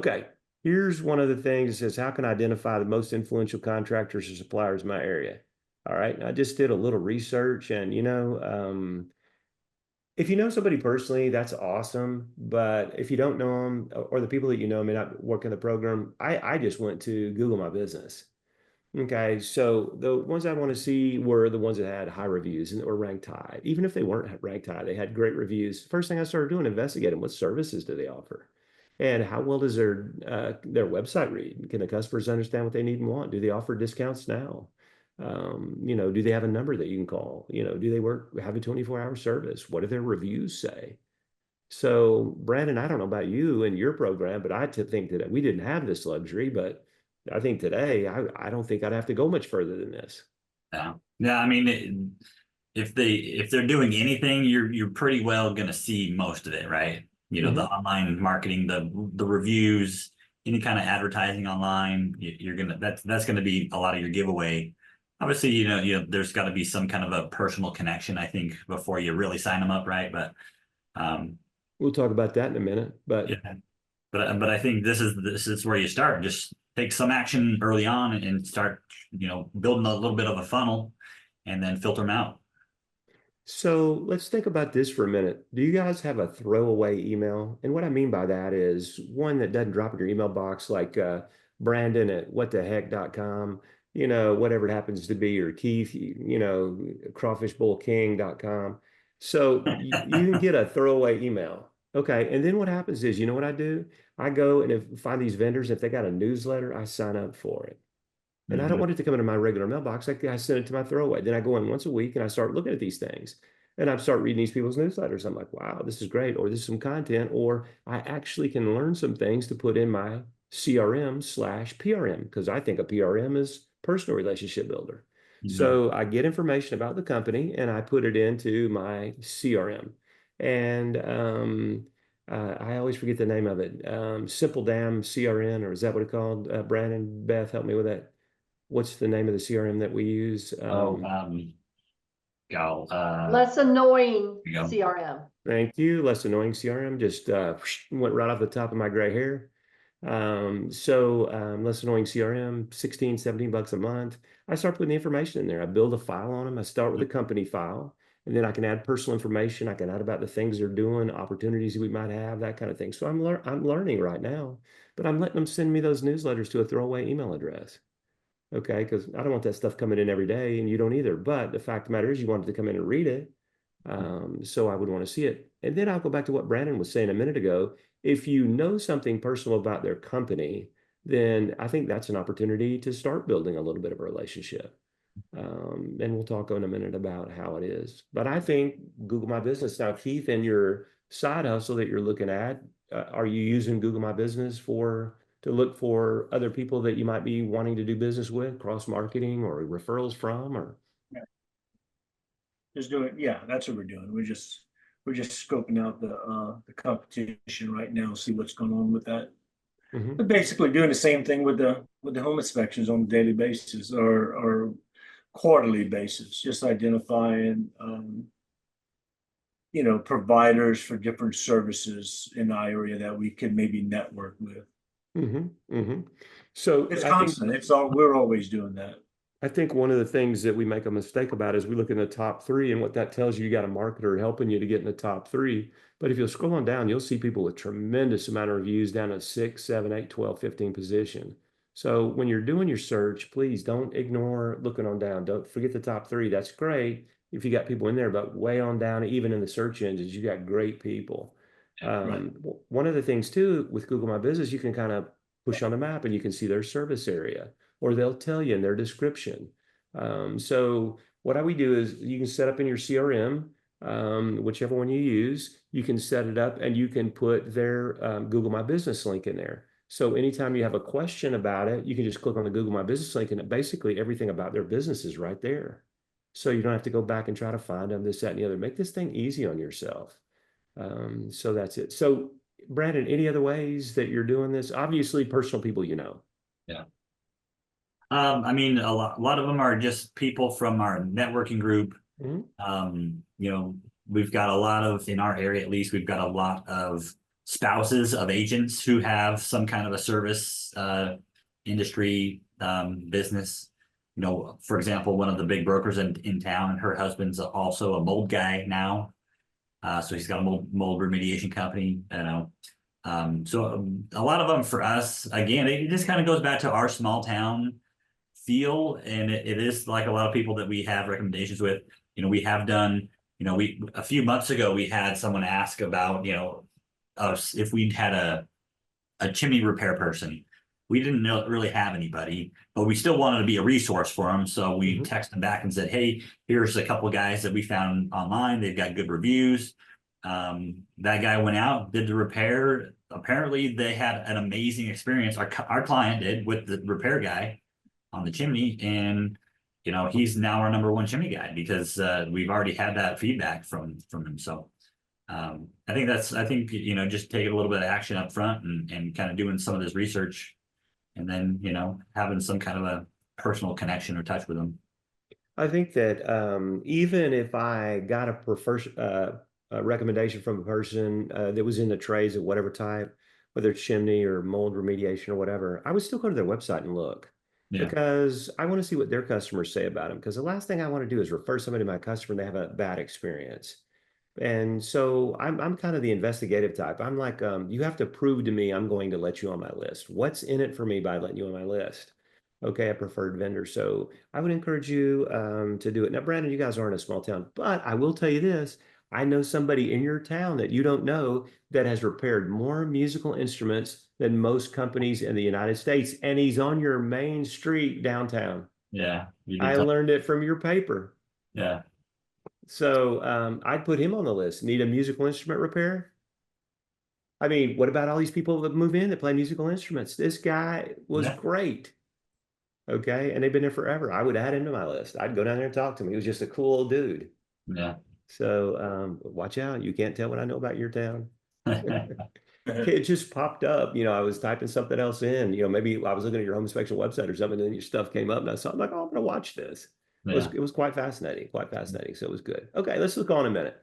Okay, here's one of the things that says, how can I identify the most influential contractors or suppliers in my area? All right, and I just did a little research and, if you know somebody personally, that's awesome. But if you don't know them or the people that you know may not work in the program, I just went to Google My Business. Okay, so the ones I want to see were the ones that had high reviews and that were ranked high. Even if they weren't ranked high, they had great reviews. First thing I started doing, investigating what services do they offer, and how well does their website read? Can the customers understand what they need and want? Do they offer discounts now? Do they have a number that you can call? Do they have a 24-hour service? What do their reviews say? So, Brandon, I don't know about you and your program, but think that we didn't have this luxury. But I think today, I don't think I'd have to go much further than this. Yeah. Yeah. I mean, if they're doing anything, you're pretty well going to see most of it, right? The online marketing, the reviews, any kind of advertising online, that's going to be a lot of your giveaway. Obviously, there's got to be some kind of a personal connection, I think, before you really sign them up, right? But we'll talk about that in a minute. But yeah, but I think this is where you start. Just take some action early on and start, building a little bit of a funnel, and then filter them out. So let's think about this for a minute. Do you guys have a throwaway email? And what I mean by that is one that doesn't drop in your email box, like Brandon at whattheheck.com, whatever it happens to be, or Keith, crawfishbowlking.com. So you can get a throwaway email. Okay. And then what happens is, you know what I do? I go and find these vendors. If they got a newsletter, I sign up for it. And I don't want it to come into my regular mailbox. I send it to my throwaway. Then I go in once a week and I start looking at these things. And I start reading these people's newsletters. I'm like, wow, this is great. Or this is some content. Or I actually can learn some things to put in my CRM/PRM, because I think a PRM is personal relationship builder. So I get information about the company and I put it into my CRM. And I always forget the name of it. Simple Dam CRN, or is that what it's called? Brandon, Beth, help me with that. What's the name of the CRM that we use? Less annoying CRM. Thank you. Less annoying CRM. Just went right off the top of my gray hair. Less annoying CRM, 16, 17 bucks a month. I start putting the information in there. I build a file on them. I start with a company file, and then I can add personal information. I can add about the things they're doing, opportunities we might have, that kind of thing. So I'm learning right now, but I'm letting them send me those newsletters to a throwaway email address. Okay, because I don't want that stuff coming in every day, and you don't either. But the fact of the matter is, you wanted to come in and read it. So I would want to see it. And then I'll go back to what Brandon was saying a minute ago. If you know something personal about their company, then I think that's an opportunity to start building a little bit of a relationship. And we'll talk in a minute about how it is. But I think Google My Business. Now, Keith, in your side hustle that you're looking at, are you using Google My Business to look for other people that you might be wanting to do business with, cross marketing or referrals from, or? Just doing, yeah, that's what we're doing. We're just scoping out the competition right now, see what's going on with that. But basically doing the same thing with the home inspections on a daily basis or quarterly basis, just identifying providers for different services in the area that we can maybe network with. So it's constant. We're always doing that. I think one of the things that we make a mistake about is we look in the top three, and what that tells you, you got a marketer helping you to get in the top three. But if you'll scroll on down, you'll see people with tremendous amount of reviews down at 6, 7, 8, 12, 15 position. So when you're doing your search, please don't ignore looking on down. Don't forget the top three. That's great if you got people in there, but way on down, even in the search engines, you got great people. Right. One of the things too with Google My Business, you can kind of push on the map and you can see their service area, or they'll tell you in their description. So what we do is you can set up in your CRM, whichever one you use, you can set it up and you can put their Google My Business link in there. So anytime you have a question about it, you can just click on the Google My Business link, and basically everything about their business is right there. So you don't have to go back and try to find them, this, that, and the other. Make this thing easy on yourself. So that's it. So Brandon, any other ways that you're doing this? Obviously, personal people, Yeah. I mean, a lot of them are just people from our networking group. We've got a lot of, in our area at least, we've got a lot of spouses of agents who have some kind of a service industry business. You know, for example, one of the big brokers in town, her husband's also a mold guy now. So he's got a mold remediation company, you know. So a lot of them for us, again, it just kind of goes back to our small town feel. And it is like a lot of people that we have recommendations with, you know, we have done, you know, a few months ago, we had someone ask about, you know, us, if we'd had a chimney repair person. We didn't really have anybody, but we still wanted to be a resource for them. So we texted them back and said, hey, here's a couple of guys that we found online. They've got good reviews. That guy went out, did the repair. Apparently they had an amazing experience. Our client did with the repair guy on the chimney. And, you know, he's now our #1 chimney guy because we've already had that feedback from him. So I think, you know, just taking a little bit of action up front and kind of doing some of this research. And then, you know, having some kind of a personal connection or touch with them. I think that even if I got a recommendation from a person that was in the trades of whatever type, whether it's chimney or mold remediation or whatever, I would still go to their website and look because I want to see what their customers say about them. Because the last thing I want to do is refer somebody to my customer and they have a bad experience. And so I'm kind of the investigative type. I'm like, you have to prove to me I'm going to let you on my list. What's in it for me by letting you on my list? Okay, a preferred vendor. So I would encourage you to do it. Now, Brandon, you guys aren't a small town, but I will tell you this. I know somebody in your town that you don't know that has repaired more musical instruments than most companies in the United States, and he's on your main street downtown. Yeah. I learned it from your paper. Yeah. So I'd put him on the list. Need a musical instrument repair? I mean, what about all these people that move in that play musical instruments? This guy was great. Okay. And they've been there forever. I would add him to my list. I'd go down there and talk to him. He was just a cool old dude. Yeah. So watch out. You can't tell what I know about your town. It just popped up. You know, I was typing something else in. You know, maybe I was looking at your home inspection website or something, and then your stuff came up, and I saw, I'm like, oh, I'm going to watch this. It was quite fascinating, So it was good. Okay, let's look on a minute.